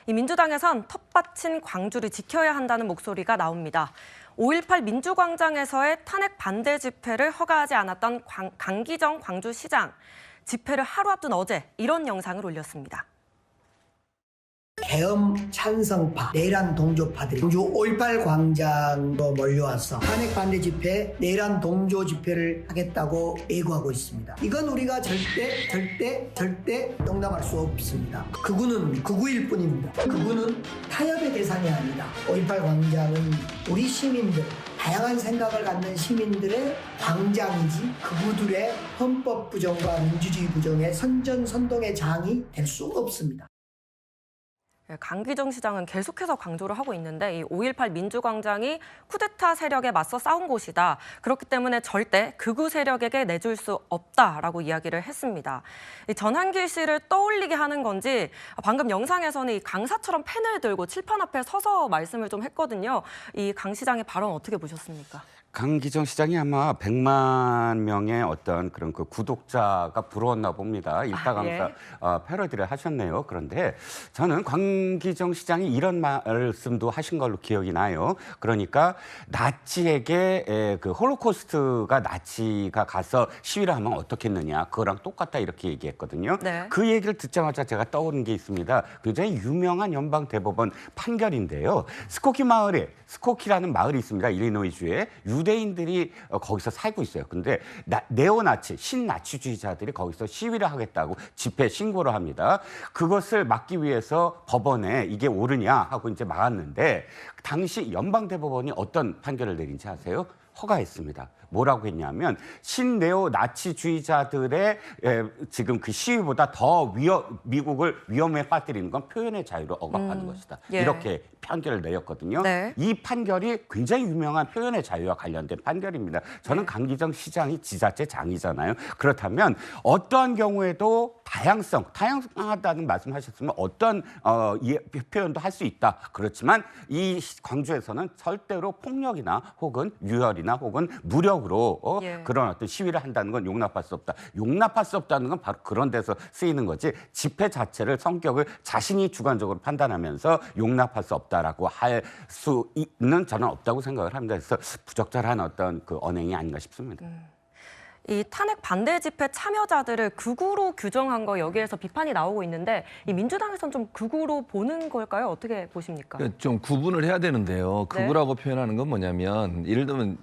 이 민주당에선 텃밭인 광주를 지켜야 한다는 목소리가 나옵니다. 5.18 민주광장에서의 탄핵 반대 집회를 허가하지 않았던 강기정 광주시장. 집회를 하루 앞둔 어제 이런 영상을 올렸습니다. 계엄 찬성파, 내란 동조파들이 광주 5.18 광장으로 몰려와서 탄핵 반대 집회, 내란 동조 집회를 하겠다고 예고하고 있습니다. 이건 우리가 절대 용납할 수 없습니다. 극우는 극우일 뿐입니다. 극우는 타협의 대상이 아니다. 5.18 광장은 우리 시민들, 다양한 생각을 갖는 시민들의 광장이지 극우들의 헌법 부정과 민주주의 부정의 선전선동의 장이 될 수 없습니다. 강기정 시장은 계속해서 강조를 하고 있는데 이 5.18 민주광장이 쿠데타 세력에 맞서 싸운 곳이다. 그렇기 때문에 절대 극우 세력에게 내줄 수 없다라고 이야기를 했습니다. 이 전한길 씨를 떠올리게 하는 건지 방금 영상에서는 이 강사처럼 펜을 들고 칠판 앞에 서서 말씀을 좀 했거든요. 이 강 시장의 발언 어떻게 보셨습니까? 강기정 시장이 아마 100만 명의 어떤 그런 그 구독자가 부러웠나 봅니다. 일타강사 패러디를 하셨네요. 그런데 저는 강기정 시장이 이런 말씀도 하신 걸로 기억이 나요. 그러니까 나치에게 그 홀로코스트가 나치가 가서 시위를 하면 어떻겠느냐. 그거랑 똑같다 이렇게 얘기했거든요. 네. 그 얘기를 듣자마자 제가 떠오른 게 있습니다. 굉장히 유명한 연방대법원 판결인데요. 스코키라는 마을이 있습니다. 일리노이주에. 유대인들이 거기서 살고 있어요. 근데 네오나치, 신나치주의자들이 거기서 시위를 하겠다고 집회 신고를 합니다. 그것을 막기 위해서 법원에 이게 옳으냐 하고 이제 막았는데 당시 연방대법원이 어떤 판결을 내린지 아세요? 허가했습니다. 뭐라고 했냐면 신네오 나치주의자들의 지금 그 시위보다 더 미국을 위험에 빠뜨리는 건 표현의 자유를 억압하는 것이다. 예. 이렇게 판결을 내렸거든요. 네. 이 판결이 굉장히 유명한 표현의 자유와 관련된 판결입니다. 저는 강기정 시장이 지자체장이잖아요. 그렇다면 어떠한 경우에도 다양하다는 말씀하셨으면 어떤 표현도 할 수 있다. 그렇지만 이 광주에서는 절대로 폭력이나 혹은 유혈이나 혹은 무력으로 그런 어떤 시위를 한다는 건 용납할 수 없다. 용납할 수 없다는 건 바로 그런 데서 쓰이는 거지 집회 자체를 성격을 자신이 주관적으로 판단하면서 용납할 수 없다라고 할 수 있는 저는 없다고 생각을 합니다. 그래서 부적절한 어떤 그 언행이 아닌가 싶습니다. 이 탄핵 반대 집회 참여자들을 극우로 규정한 거 여기에서 비판이 나오고 있는데 이 민주당에서는 좀 극우로 보는 걸까요? 어떻게 보십니까? 좀 구분을 해야 되는데요. 극우라고 표현하는 건 뭐냐면 예를 들면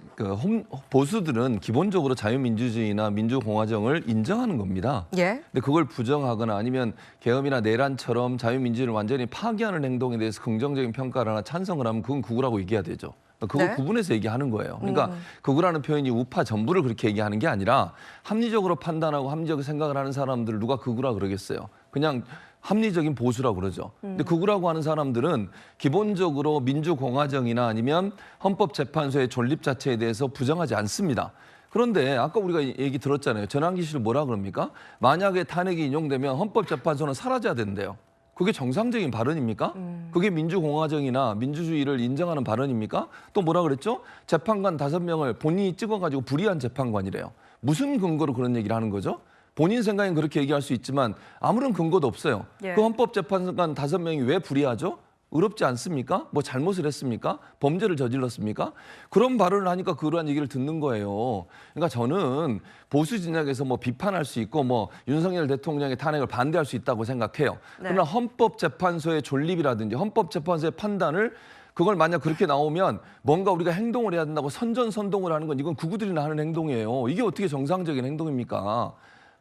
보수들은 기본적으로 자유민주주의나 민주공화정을 인정하는 겁니다. 예. 근데 그걸 부정하거나 아니면 계엄이나 내란처럼 자유민주주의를 완전히 파괴하는 행동에 대해서 긍정적인 평가를 하나 찬성을 하면 그건 극우라고 얘기해야 되죠. 그걸 구분해서 얘기하는 거예요. 그러니까 극우라는 표현이 우파 전부를 그렇게 얘기하는 게 아니라 합리적으로 판단하고 합리적 생각을 하는 사람들을 누가 극우라 그러겠어요. 그냥 합리적인 보수라고 그러죠. 근데 극우라고 하는 사람들은 기본적으로 민주공화정이나 아니면 헌법재판소의 존립 자체에 대해서 부정하지 않습니다. 그런데 아까 우리가 얘기 들었잖아요. 전한기 씨를 뭐라 그럽니까? 만약에 탄핵이 인용되면 헌법재판소는 사라져야 된대요. 그게 정상적인 발언입니까? 그게 민주공화정이나 민주주의를 인정하는 발언입니까? 또 뭐라 그랬죠? 재판관 5명을 본인이 찍어가지고 불의한 재판관이래요. 무슨 근거로 그런 얘기를 하는 거죠? 본인 생각엔 그렇게 얘기할 수 있지만 아무런 근거도 없어요. 예. 그 헌법재판관 5명이 왜 불의하죠? 의롭지 않습니까? 뭐 잘못을 했습니까? 범죄를 저질렀습니까? 그런 발언을 하니까 그러한 얘기를 듣는 거예요. 그러니까 저는 보수 진영에서 뭐 비판할 수 있고 뭐 윤석열 대통령의 탄핵을 반대할 수 있다고 생각해요. 그러나 헌법재판소의 존립이라든지 헌법재판소의 판단을 그걸 만약 그렇게 나오면 뭔가 우리가 행동을 해야 된다고 선전선동을 하는 건 이건 극우들이나 하는 행동이에요. 이게 어떻게 정상적인 행동입니까?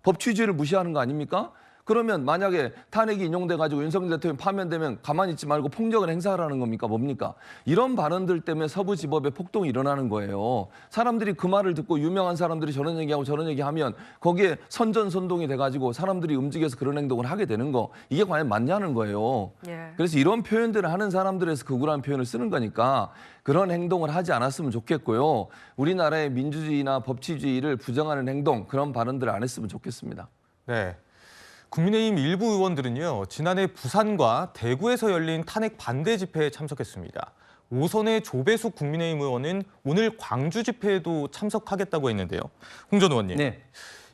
법 취지를 무시하는 거 아닙니까? 그러면 만약에 탄핵이 인용돼가지고 윤석열 대통령이 파면되면 가만히 있지 말고 폭력을 행사하라는 겁니까? 뭡니까? 이런 발언들 때문에 서부지법에 폭동이 일어나는 거예요. 사람들이 그 말을 듣고 유명한 사람들이 저런 얘기하고 저런 얘기하면 거기에 선전선동이 돼가지고 사람들이 움직여서 그런 행동을 하게 되는 거. 이게 과연 맞냐는 거예요. 예. 그래서 이런 표현들을 하는 사람들에서 극우라는 표현을 쓰는 거니까 그런 행동을 하지 않았으면 좋겠고요. 우리나라의 민주주의나 법치주의를 부정하는 행동, 그런 발언들을 안 했으면 좋겠습니다. 네. 국민의힘 일부 의원들은요, 지난해 부산과 대구에서 열린 탄핵 반대 집회에 참석했습니다. 5선의 조배숙 국민의힘 의원은 오늘 광주 집회에도 참석하겠다고 했는데요. 홍 전 의원님, 네.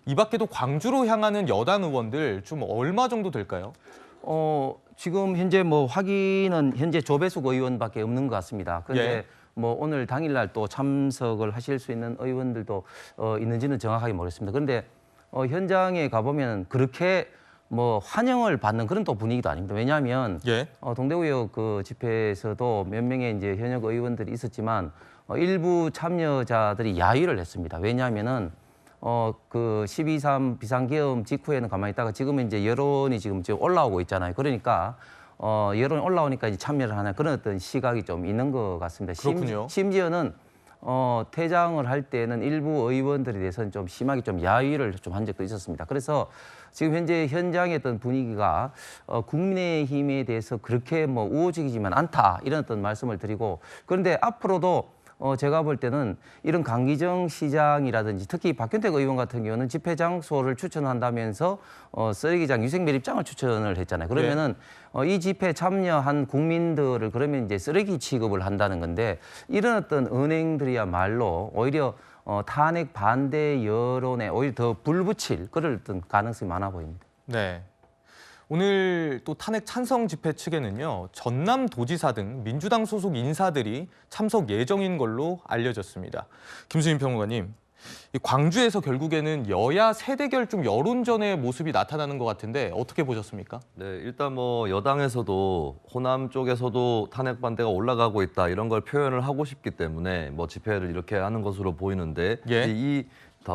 이 밖에도 광주로 향하는 여당 의원들 좀 얼마 정도 될까요? 지금 현재 뭐 확인은 현재 조배숙 의원밖에 없는 것 같습니다. 그런데 예. 뭐 오늘 당일날 또 참석을 하실 수 있는 의원들도 있는지는 정확하게 모르겠습니다. 그런데 현장에 가보면 그렇게 뭐 환영을 받는 그런 또 분위기도 아닙니다. 왜냐하면 예. 동대구역 그 집회에서도 몇 명의 이제 현역 의원들이 있었지만 일부 참여자들이 야유를 했습니다. 왜냐하면은 그 12.3 비상계엄 직후에는 가만히 있다가 지금은 이제 여론이 지금 올라오고 있잖아요. 그러니까 여론이 올라오니까 이제 참여를 하는 그런 어떤 시각이 좀 있는 것 같습니다. 그렇군요. 심지어는 퇴장을 할 때는 일부 의원들에 대해서는 좀 심하게 좀 야유를 좀 한 적도 있었습니다. 그래서 지금 현재 현장의 어떤 분위기가 국민의힘에 대해서 그렇게 뭐 우호적이지만 않다 이런 어떤 말씀을 드리고 그런데 앞으로도 제가 볼 때는 이런 강기정 시장이라든지 특히 박균택 의원 같은 경우는 집회 장소를 추천한다면서 쓰레기장 유색 매립장을 추천을 했잖아요. 그러면은 이 집회에 참여한 국민들을 그러면 이제 쓰레기 취급을 한다는 건데 이런 어떤 은행들이야말로 오히려 탄핵 반대 여론에 오히려 더 불붙일 그럴 어떤 가능성이 많아 보입니다. 네. 오늘 또 탄핵 찬성 집회 측에는요, 전남도지사 등 민주당 소속 인사들이 참석 예정인 걸로 알려졌습니다. 김수민 평론가님, 이 광주에서 결국에는 여야 세대결 좀 여론전의 모습이 나타나는 것 같은데 어떻게 보셨습니까? 네, 일단 뭐 여당에서도 호남 쪽에서도 탄핵 반대가 올라가고 있다 이런 걸 표현을 하고 싶기 때문에 뭐 집회를 이렇게 하는 것으로 보이는데 예.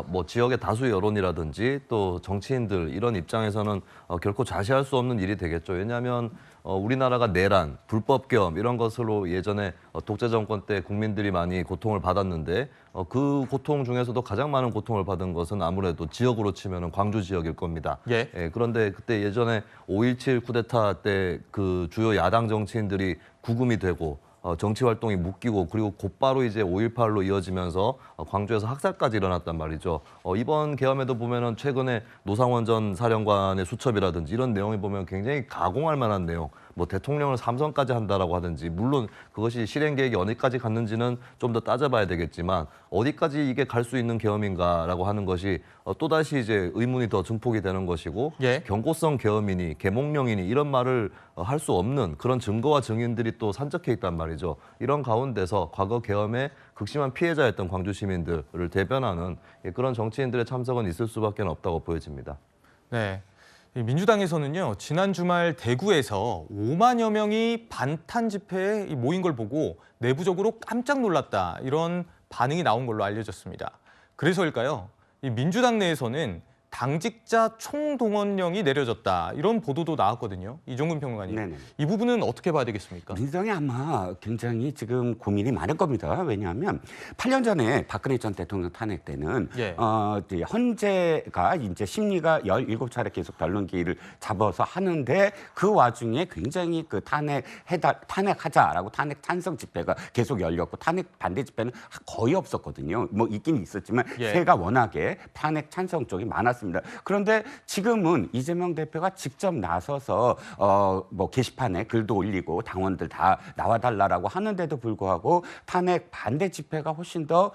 뭐 지역의 다수 여론이라든지 또 정치인들 이런 입장에서는 결코 자시할 수 없는 일이 되겠죠. 왜냐하면 우리나라가 내란, 불법 계엄 이런 것으로 예전에 독재 정권 때 국민들이 많이 고통을 받았는데 그 고통 중에서도 가장 많은 고통을 받은 것은 아무래도 지역으로 치면은 광주 지역일 겁니다. 예. 그런데 그때 예전에 5.17 쿠데타 때 그 주요 야당 정치인들이 구금이 되고 정치 활동이 묶이고 그리고 곧바로 이제 5.18로 이어지면서 광주에서 학살까지 일어났단 말이죠. 이번 계엄에도 보면은 최근에 노상원 전 사령관의 수첩이라든지 이런 내용이 보면 굉장히 가공할 만한 내용, 뭐 대통령을 삼선까지 한다라고 하든지 물론 그것이 실행 계획이 어디까지 갔는지는 좀 더 따져봐야 되겠지만 어디까지 이게 갈 수 있는 계엄인가라고 하는 것이 또다시 이제 의문이 더 증폭이 되는 것이고 예. 경고성 계엄이니 계몽령이니 이런 말을 할 수 없는 그런 증거와 증인들이 또 산적해 있단 말이죠. 이런 가운데서 과거 계엄의 극심한 피해자였던 광주 시민들을 대변하는 그런 정치인들의 참석은 있을 수밖에 없다고 보여집니다. 네. 이 민주당에서는요, 지난 주말 대구에서 5만여 명이 반탄 집회에 모인 걸 보고 내부적으로 깜짝 놀랐다 이런 반응이 나온 걸로 알려졌습니다. 그래서일까요? 이 민주당 내에서는 당직자 총동원령이 내려졌다 이런 보도도 나왔거든요. 이종근 평론가님, 네네. 이 부분은 어떻게 봐야 되겠습니까? 민주당이 아마 굉장히 지금 고민이 많을 겁니다. 왜냐하면 8년 전에 박근혜 전 대통령 탄핵 때는 예. 이제 헌재가 이제 심리가 17차례 계속 변론기일을 잡아서 하는데 그 와중에 굉장히 그 탄핵하자라고 탄핵 찬성 집회가 계속 열렸고 탄핵 반대 집회는 거의 없었거든요. 뭐 있긴 있었지만 예. 세가 워낙에 탄핵 찬성 쪽이 많았습니다. 그런데 지금은 이재명 대표가 직접 나서서 뭐 게시판에 글도 올리고 당원들 다 나와달라라고 하는데도 불구하고 탄핵 반대 집회가 훨씬 더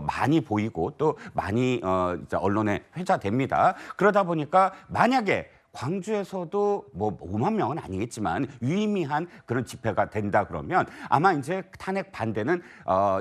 많이 보이고 또 많이 이제 언론에 회자됩니다. 그러다 보니까 만약에 광주에서도 뭐 5만 명은 아니겠지만 유의미한 그런 집회가 된다 그러면 아마 이제 탄핵 반대는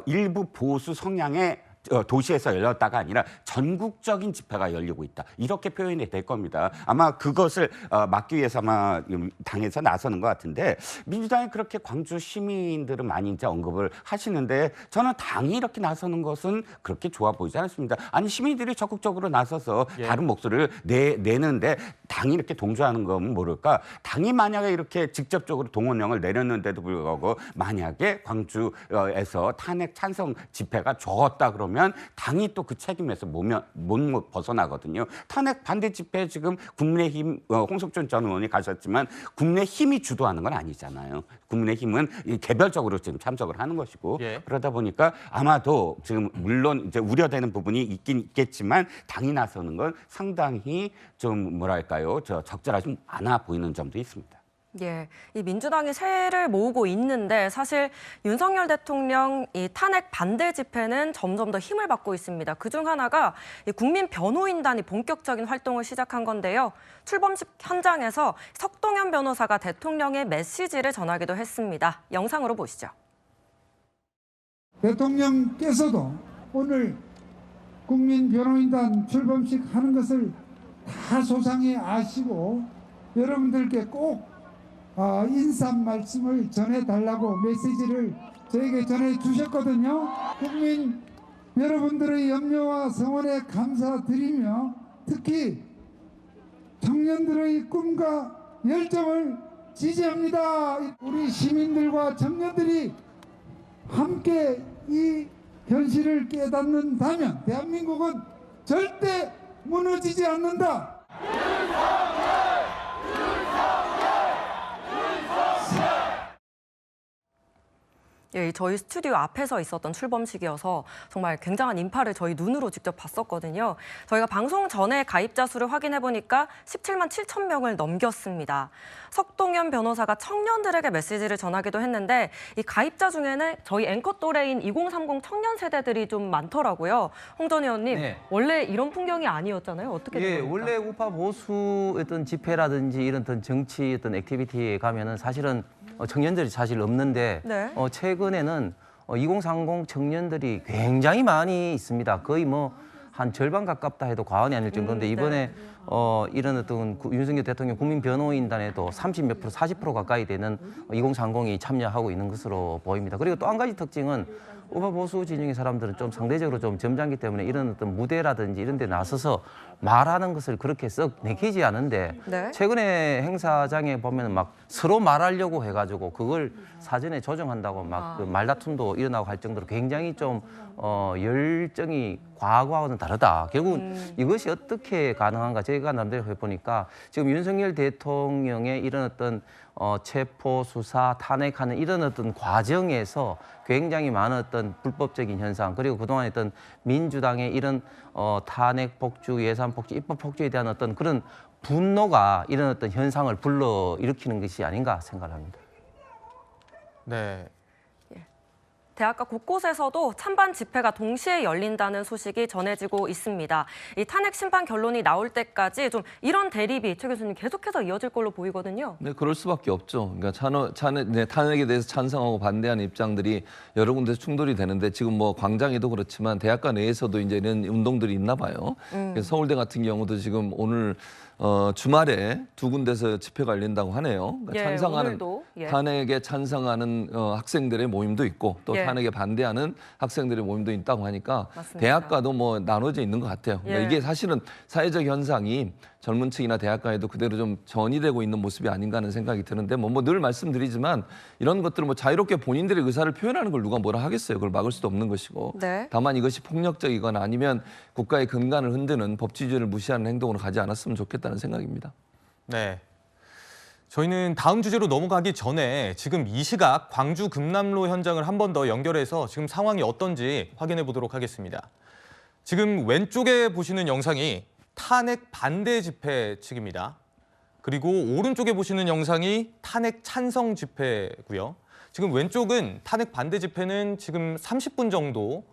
일부 보수 성향의 도시에서 열렸다가 아니라 전국적인 집회가 열리고 있다. 이렇게 표현이 될 겁니다. 아마 그것을 막기 위해서 아마 당에서 나서는 것 같은데 민주당이 그렇게 광주 시민들은 많이 이제 언급을 하시는데 저는 당이 이렇게 나서는 것은 그렇게 좋아 보이지 않습니다. 아니 시민들이 적극적으로 나서서 예. 다른 목소리를 내는데 당이 이렇게 동조하는 건 모를까? 당이 만약에 이렇게 직접적으로 동원령을 내렸는데도 불구하고 만약에 광주에서 탄핵 찬성 집회가 적었다 그러면 당이 또 그 책임에서 못 벗어나거든요. 탄핵 반대 집회 지금 국민의힘 홍석천 전 의원이 가셨지만 국민의힘이 주도하는 건 아니잖아요. 국민의힘은 개별적으로 지금 참석을 하는 것이고 예. 그러다 보니까 아마도 지금 물론 이제 우려되는 부분이 있긴 있겠지만 당이 나서는 건 상당히 좀 뭐랄까요, 적절하지 않아 보이는 점도 있습니다. 예, 이 민주당이 세를 모으고 있는데 사실 윤석열 대통령 이 탄핵 반대 집회는 점점 더 힘을 받고 있습니다. 그중 하나가 이 국민 변호인단이 본격적인 활동을 시작한 건데요. 출범식 현장에서 석동현 변호사가 대통령의 메시지를 전하기도 했습니다. 영상으로 보시죠. 대통령께서도 오늘 국민 변호인단 출범식 하는 것을 다 소상히 아시고 여러분들께 꼭 인사 말씀을 전해달라고 메시지를 저에게 전해주셨거든요. 국민 여러분들의 염려와 성원에 감사드리며 특히 청년들의 꿈과 열정을 지지합니다. 우리 시민들과 청년들이 함께 이 현실을 깨닫는다면 대한민국은 절대 무너지지 않는다. 예, 저희 스튜디오 앞에서 있었던 출범식이어서 정말 굉장한 인파를 저희 눈으로 직접 봤었거든요. 저희가 방송 전에 가입자 수를 확인해 보니까 17만 7천 명을 넘겼습니다. 석동현 변호사가 청년들에게 메시지를 전하기도 했는데 이 가입자 중에는 저희 앵커 또래인 2030 청년 세대들이 좀 많더라고요. 홍 전 의원님, 네. 원래 이런 풍경이 아니었잖아요. 어떻게 된 예, 겁니까? 원래 우파 보수 어떤 집회라든지 이런 어떤 정치 어떤 액티비티에 가면은 사실은 청년들이 사실 없는데 네. 최근에는 2030 청년들이 굉장히 많이 있습니다. 거의 뭐 한 절반 가깝다 해도 과언이 아닐 정도인데 이번에 이런 어떤 윤석열 대통령 국민 변호인단에도 30 몇 프로, 40% 가까이 되는 2030이 참여하고 있는 것으로 보입니다. 그리고 또 한 가지 특징은 우파 보수 진영의 사람들은 좀 상대적으로 좀 점잖기 때문에 이런 어떤 무대라든지 이런 데 나서서 말하는 것을 그렇게 썩 내키지 않은데 네. 최근에 행사장에 보면 막 서로 말하려고 해가지고 그걸 사전에 조정한다고 막 그 말다툼도 일어나고 할 정도로 굉장히 좀 열정이 과거와는 다르다. 결국은 이것이 어떻게 가능한가 제가 남대로 해보니까 지금 윤석열 대통령의 이런 어떤 체포, 수사, 탄핵하는 이런 어떤 과정에서 굉장히 많은 어떤 불법적인 현상 그리고 그동안 했던 민주당의 이런 탄핵 폭주, 예산 폭주, 입법 폭주에 대한 어떤 그런 분노가 이런 어떤 현상을 불러일으키는 것이 아닌가 생각합니다. 네. 대학가 곳곳에서도 찬반 집회가 동시에 열린다는 소식이 전해지고 있습니다. 이 탄핵 심판 결론이 나올 때까지 좀 이런 대립이 최 교수님 계속해서 이어질 걸로 보이거든요. 네, 그럴 수밖에 없죠. 그러니까 탄핵에 대해서 찬성하고 반대하는 입장들이 여러 군데서 충돌이 되는데 지금 뭐 광장에도 그렇지만 대학가 내에서도 이제 이런 운동들이 있나 봐요. 그래서 서울대 같은 경우도 지금 오늘 주말에 두 군데서 집회가 열린다고 하네요. 그러니까 예, 찬성하는 오늘도, 예. 탄핵에 찬성하는 학생들의 모임도 있고 또 예. 탄핵에 반대하는 학생들의 모임도 있다고 하니까 맞습니다. 대학가도 뭐 나눠져 있는 것 같아요. 그러니까 예. 이게 사실은 사회적 현상이 젊은 층이나 대학가에도 그대로 좀 전이되고 있는 모습이 아닌가 하는 생각이 드는데 뭐 늘 말씀드리지만 이런 것들은 뭐 자유롭게 본인들의 의사를 표현하는 걸 누가 뭐라 하겠어요. 그걸 막을 수도 없는 것이고 네. 다만 이것이 폭력적이거나 아니면 국가의 근간을 흔드는 법치주의를 무시하는 행동으로 가지 않았으면 좋겠다는 생각입니다. 네. 저희는 다음 주제로 넘어가기 전에 지금 이 시각 광주 금남로 현장을 한 번 더 연결해서 지금 상황이 어떤지 확인해 보도록 하겠습니다. 지금 왼쪽에 보시는 영상이 탄핵 반대 집회 측입니다. 그리고 오른쪽에 보시는 영상이 탄핵 찬성 집회고요. 지금 왼쪽은 탄핵 반대 집회는 지금 30분 정도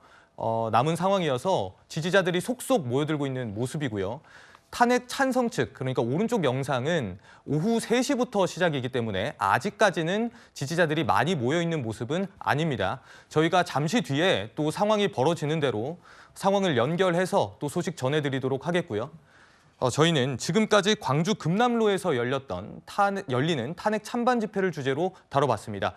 남은 상황이어서 지지자들이 속속 모여들고 있는 모습이고요. 탄핵 찬성 측, 그러니까 오른쪽 영상은 오후 3시부터 시작이기 때문에 아직까지는 지지자들이 많이 모여있는 모습은 아닙니다. 저희가 잠시 뒤에 또 상황이 벌어지는 대로 상황을 연결해서 또 소식 전해드리도록 하겠고요. 저희는 지금까지 광주 금남로에서 열리는 탄핵 찬반 집회를 주제로 다뤄봤습니다.